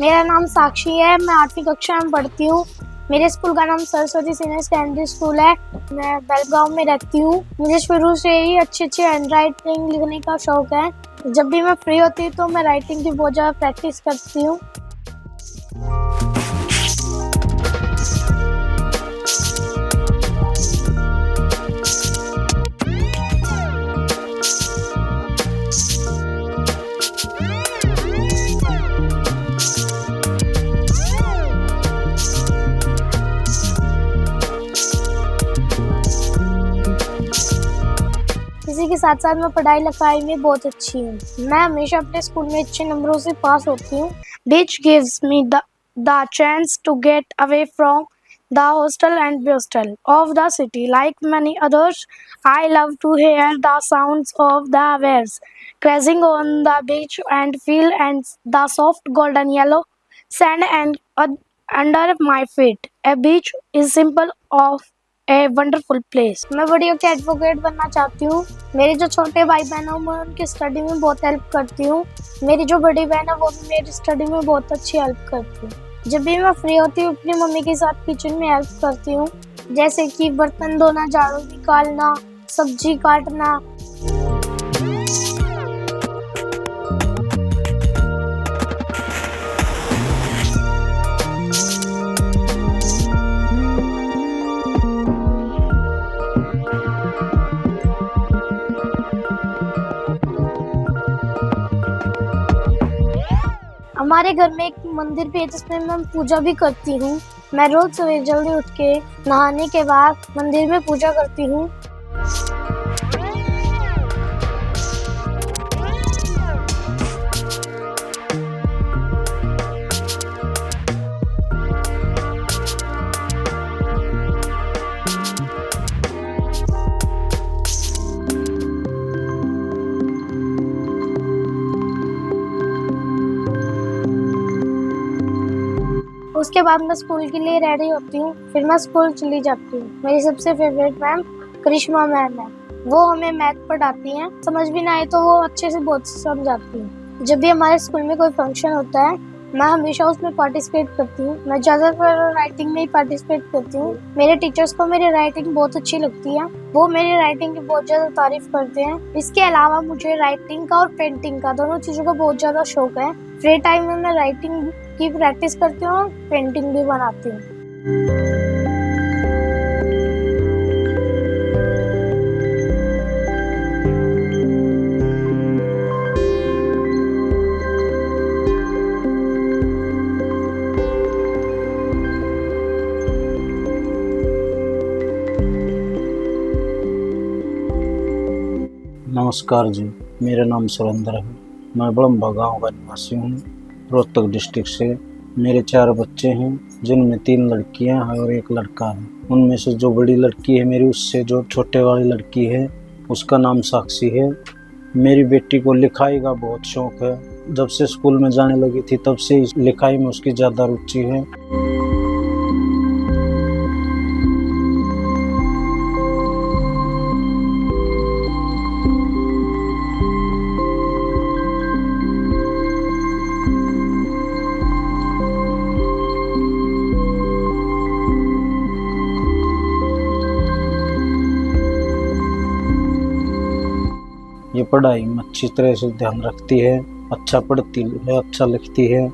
मेरा नाम साक्षी है। मैं 8वीं कक्षा में पढ़ती हूँ। मेरे स्कूल का नाम सरस्वती सीनियर सेकेंडरी स्कूल है। मैं बेलगांव में रहती हूँ। मुझे शुरू से ही अच्छी हैंड राइटिंग लिखने का शौक है। जब भी मैं फ्री होती हूँ तो मैं राइटिंग की बहुत ज़्यादा प्रैक्टिस करती हूँ। इसी के साथ साथ मैं पढ़ाई लिखाई में बहुत अच्छी हूँ। मैं हमेशा अपने स्कूल में अच्छे नंबरों से पास होती हूँ। Which gives me the chance to get away from the hostel and bustle of the city. Like many others, I love to hear the sounds of the waves crashing on the beach and feel and the soft golden yellow sand and under my feet. A beach is symbol of a wonderful place. मैं बड़ी होकर advocate बनना चाहती हूँ। मेरे जो छोटे भाई बहन हैं मैं उनकी स्टडी में बहुत हेल्प करती हूँ। मेरी जो बड़ी बहन है वो भी मेरी स्टडी में बहुत अच्छी हेल्प करती है। जब भी मैं फ्री होती हूँ अपनी मम्मी के साथ किचन में हेल्प करती हूँ, जैसे कि बर्तन धोना, झाड़ू निकालना, सब्जी काटना। हमारे घर में एक मंदिर भी है जिसमें मैं पूजा भी करती हूँ। मैं रोज सुबह जल्दी उठ के नहाने के बाद मंदिर में पूजा करती हूँ। उसके बाद मैं स्कूल के लिए रेडी होती हूँ। फिर मैं स्कूल चली जाती हूँ। मेरी सबसे फेवरेट मैम करिश्मा मैम है। वो हमें मैथ पढ़ाती हैं। समझ भी ना आए तो वो अच्छे से बहुत समझाती हैं। जब भी हमारे स्कूल में कोई फंक्शन होता है मैं हमेशा उसमें पार्टिसिपेट करती हूँ। मैं ज़्यादातर राइटिंग में ही पार्टिसिपेट करती हूँ। मेरे टीचर्स को मेरी राइटिंग बहुत अच्छी लगती है। वो मेरी राइटिंग की बहुत ज़्यादा तारीफ करते हैं। इसके अलावा मुझे राइटिंग का और पेंटिंग का दोनों चीज़ों का बहुत ज़्यादा शौक है। फ्री टाइम में मैं राइटिंग की प्रैक्टिस करती हूँ और पेंटिंग भी बनाती हूँ। नमस्कार जी, मेरा नाम सुरेंद्र है। मैं बड़म्बा गाँव का निवासी हूँ, रोहतक डिस्ट्रिक्ट से। मेरे 4 बच्चे हैं जिनमें 3 लड़कियां हैं और 1 लड़का है। उनमें से जो बड़ी लड़की है मेरी, उससे जो छोटे वाली लड़की है उसका नाम साक्षी है। मेरी बेटी को लिखाई का बहुत शौक है। जब से स्कूल में जाने लगी थी तब से लिखाई में उसकी ज़्यादा रुचि है। ये पढ़ाई में अच्छी तरह से ध्यान रखती है, अच्छा पढ़ती है, अच्छा लिखती है।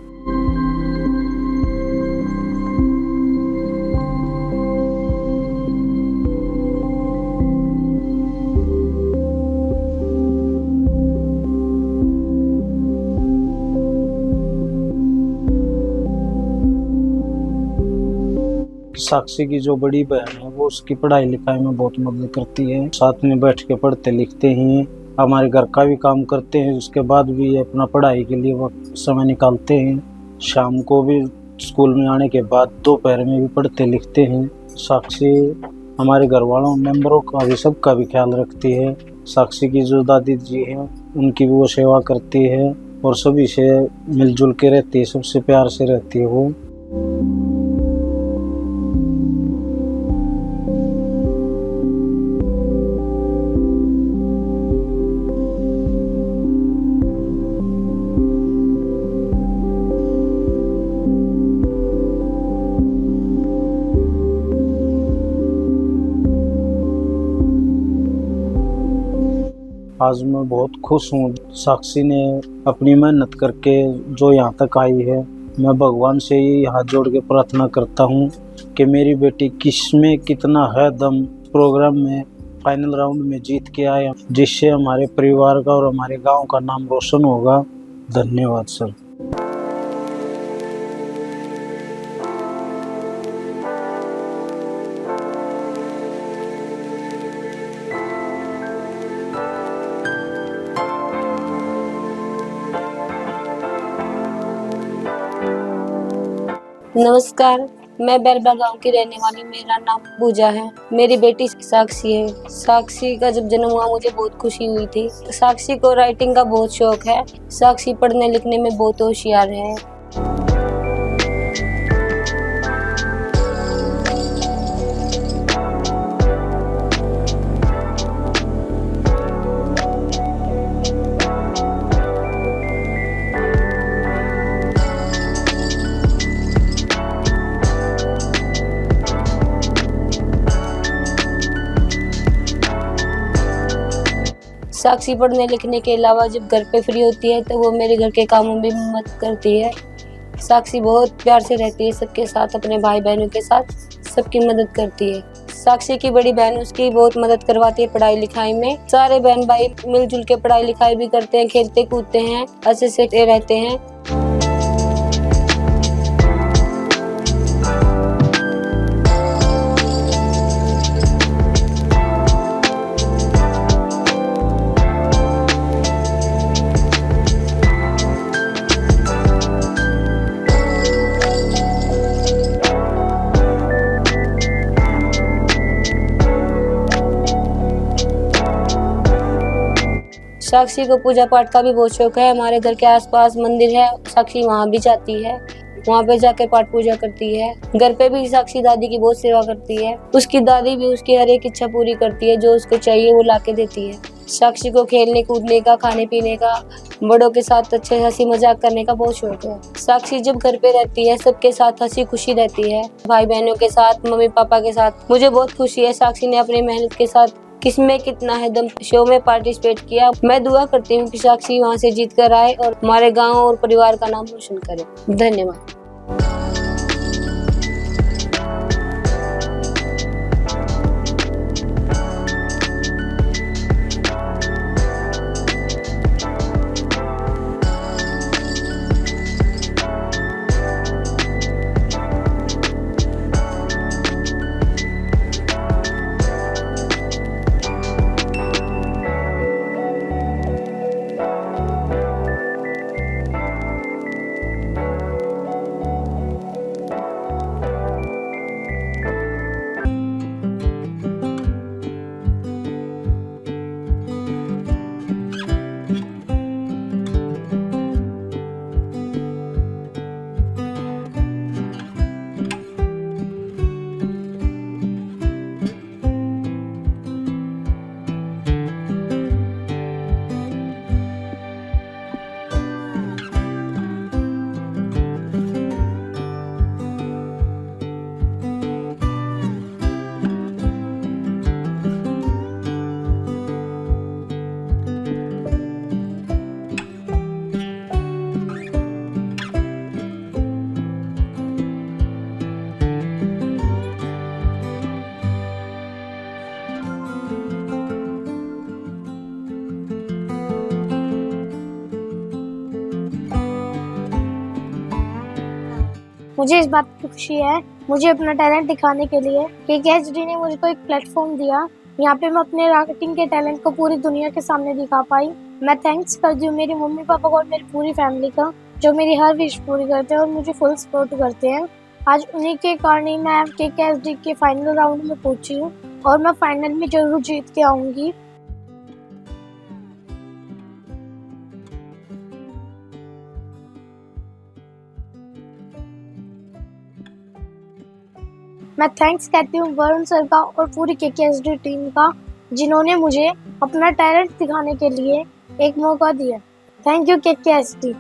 साक्षी की जो बड़ी बहन है वो उसकी पढ़ाई लिखाई में बहुत मदद करती है। साथ में बैठ के पढ़ते लिखते हैं, हमारे घर का भी काम करते हैं। उसके बाद भी अपना पढ़ाई के लिए वक्त समय निकालते हैं। शाम को भी स्कूल में आने के बाद दोपहर में भी पढ़ते लिखते हैं। साक्षी हमारे घर वालों मेंबरों का भी, सबका भी ख्याल रखती है। साक्षी की जो दादी जी हैं उनकी भी वो सेवा करती है और सभी से मिलजुल के रहती है, सबसे प्यार से रहती है वो। आज मैं बहुत खुश हूँ। साक्षी ने अपनी मेहनत करके जो यहाँ तक आई है, मैं भगवान से ही हाथ जोड़ के प्रार्थना करता हूँ कि मेरी बेटी किसमें कितना है दम, प्रोग्राम में फाइनल राउंड में जीत के आए, जिससे हमारे परिवार का और हमारे गांव का नाम रोशन होगा। धन्यवाद सर। नमस्कार, मैं बैरबा गांव की रहने वाली, मेरा नाम पूजा है। मेरी बेटी साक्षी है। साक्षी का जब जन्म हुआ मुझे बहुत खुशी हुई थी। साक्षी को राइटिंग का बहुत शौक है। साक्षी पढ़ने लिखने में बहुत होशियार है। साक्षी पढ़ने लिखने के अलावा जब घर पे फ्री होती है तो वो मेरे घर के कामों में मदद करती है। साक्षी बहुत प्यार से रहती है सबके साथ, अपने भाई बहनों के साथ सबकी मदद करती है। साक्षी की बड़ी बहन उसकी बहुत मदद करवाती है पढ़ाई लिखाई में। सारे बहन भाई मिलजुल के पढ़ाई लिखाई भी करते हैं, खेलते कूदते हैं, अच्छे से रहते हैं। साक्षी को पूजा पाठ का भी बहुत शौक है। हमारे घर के आसपास मंदिर है, साक्षी वहाँ भी जाती है, वहाँ पे जाकर पाठ पूजा करती है। घर पे भी साक्षी दादी की बहुत सेवा करती है। उसकी दादी भी उसकी हर एक इच्छा पूरी करती है, जो उसको चाहिए वो लाके देती है। साक्षी को खेलने कूदने का, खाने पीने का, बड़ों के साथ अच्छे हंसी मजाक करने का बहुत शौक है। साक्षी जब घर पे रहती है सबके साथ हंसी खुशी रहती है, भाई बहनों के साथ, मम्मी पापा के साथ। मुझे बहुत खुशी है साक्षी ने अपनी मेहनत के साथ किसमें कितना है दम शो में पार्टिसिपेट किया। मैं दुआ करती हूँ कि साक्षी वहाँ से जीत कर आए और हमारे गांव और परिवार का नाम रोशन करे। धन्यवाद। मुझे इस बात की खुशी है, मुझे अपना टैलेंट दिखाने के लिए KKHD ने मुझको एक प्लेटफॉर्म दिया। यहाँ पे मैं अपने राइटिंग के टैलेंट को पूरी दुनिया के सामने दिखा पाई। मैं थैंक्स करती हूँ मेरी मम्मी पापा को और मेरी पूरी फैमिली का, जो मेरी हर विश पूरी करते हैं और मुझे फुल सपोर्ट करते हैं। आज उन्हीं के कारण ही मैं KKHD के फाइनल राउंड में पहुंची हूँ और मैं फाइनल में जरूर जीत के आऊंगी। मैं थैंक्स कहती हूँ वरुण सर का और पूरी KKHD टीम का, जिन्होंने मुझे अपना टैलेंट दिखाने के लिए एक मौका दिया। Thank you KKHD।